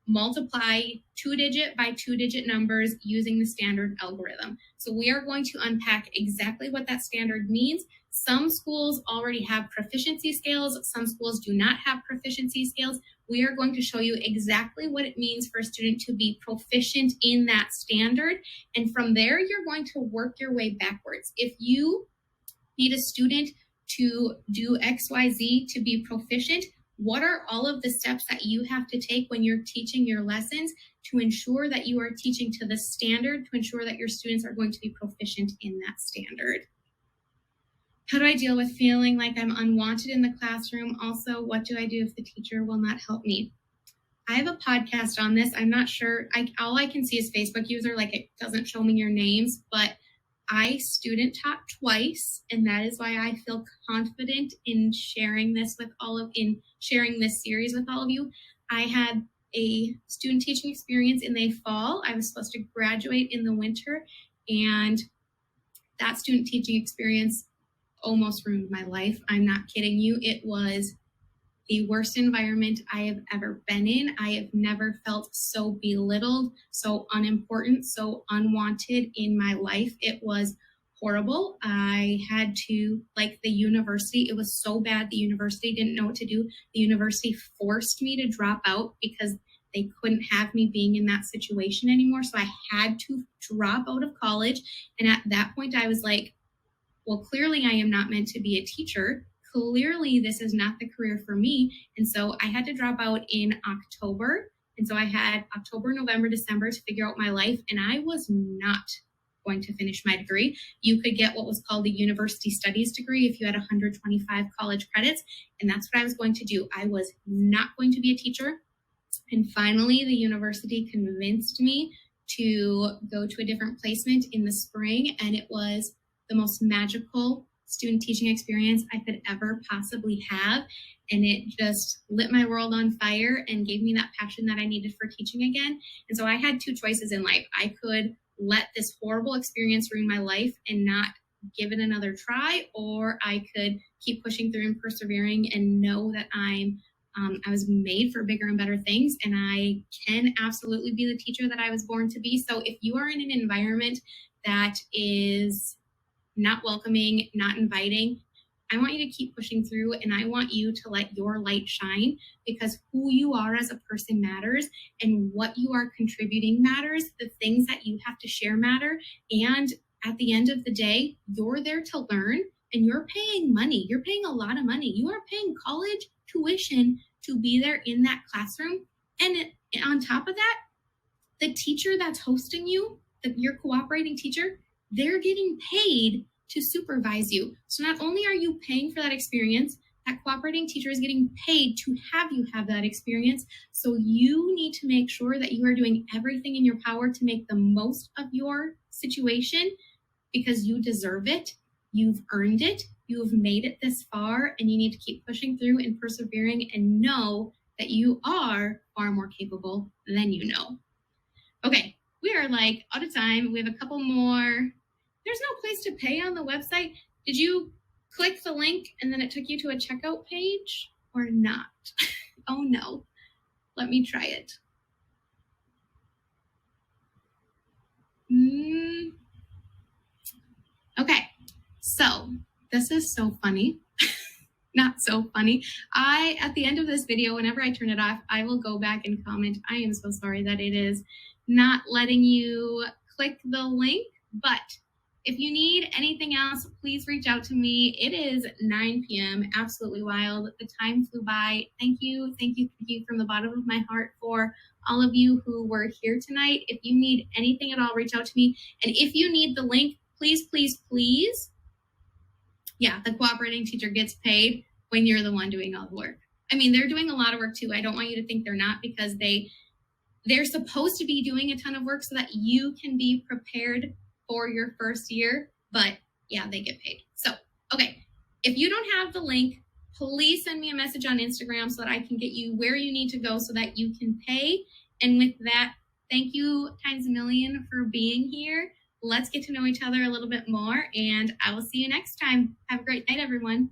multiply 2-digit by 2-digit numbers using the standard algorithm. So we are going to unpack exactly what that standard means. Some schools already have proficiency scales. Some schools do not have proficiency scales. We are going to show you exactly what it means for a student to be proficient in that standard. And from there, you're going to work your way backwards. If you need a student to do XYZ to be proficient, what are all of the steps that you have to take when you're teaching your lessons to ensure that you are teaching to the standard, to ensure that your students are going to be proficient in that standard? How do I deal with feeling like I'm unwanted in the classroom? Also, what do I do if the teacher will not help me? I have a podcast on this. I'm not sure. All I can see is Facebook user, like it doesn't show me your names, but I student taught twice, and that is why I feel confident in sharing this sharing this series with all of you. I had a student teaching experience in the fall. I was supposed to graduate in the winter, and that student teaching experience almost ruined my life. I'm not kidding you. It was the worst environment I have ever been in. I have never felt so belittled, so unimportant, so unwanted in my life. It was horrible. I had to, like the university, it was so bad. The university didn't know what to do. The university forced me to drop out because they couldn't have me being in that situation anymore. So I had to drop out of college. And at that point, I was like, well, clearly I am not meant to be a teacher. Clearly this is not the career for me. And so I had to drop out in October. And so I had October, November, December to figure out my life. And I was not going to finish my degree. You could get what was called the university studies degree if you had 125 college credits. And that's what I was going to do. I was not going to be a teacher. And finally, the university convinced me to go to a different placement in the spring. And it was the most magical student teaching experience I could ever possibly have. And it just lit my world on fire and gave me that passion that I needed for teaching again. And so I had two choices in life. I could let this horrible experience ruin my life and not give it another try, or I could keep pushing through and persevering and know that I was made for bigger and better things, and I can absolutely be the teacher that I was born to be. So if you are in an environment that is not welcoming, not inviting, I want you to keep pushing through, and I want you to let your light shine, because who you are as a person matters, and what you are contributing matters. The things that you have to share matter. And at the end of the day, you're there to learn, and you're paying money. You're paying a lot of money. You are paying college tuition to be there in that classroom. And on top of that, the teacher that's hosting you, your cooperating teacher, they're getting paid to supervise you. So not only are you paying for that experience, that cooperating teacher is getting paid to have you have that experience. So you need to make sure that you are doing everything in your power to make the most of your situation, because you deserve it. You've earned it. You've made it this far, and you need to keep pushing through and persevering and know that you are far more capable than you know. Okay, we are like out of time. We have a couple more. There's no place to pay on the website. Did you click the link and then it took you to a checkout page or not? Oh no. Let me try it. Okay, so this is so funny. Not so funny. At the end of this video, whenever I turn it off, I will go back and comment. I am so sorry that it is not letting you click the link, but if you need anything else, please reach out to me. It is 9 p.m. Absolutely wild. The time flew by. Thank you. Thank you. Thank you from the bottom of my heart for all of you who were here tonight. If you need anything at all, reach out to me. And if you need the link, please, please, please. Yeah, the cooperating teacher gets paid when you're the one doing all the work. I mean, they're doing a lot of work too. I don't want you to think they're not, because they're supposed to be doing a ton of work so that you can be prepared for your first year. But yeah, they get paid. So, okay, if you don't have the link, please send me a message on Instagram so that I can get you where you need to go so that you can pay. And with that, thank you times a million for being here. Let's get to know each other a little bit more, and I will see you next time. Have a great night, everyone.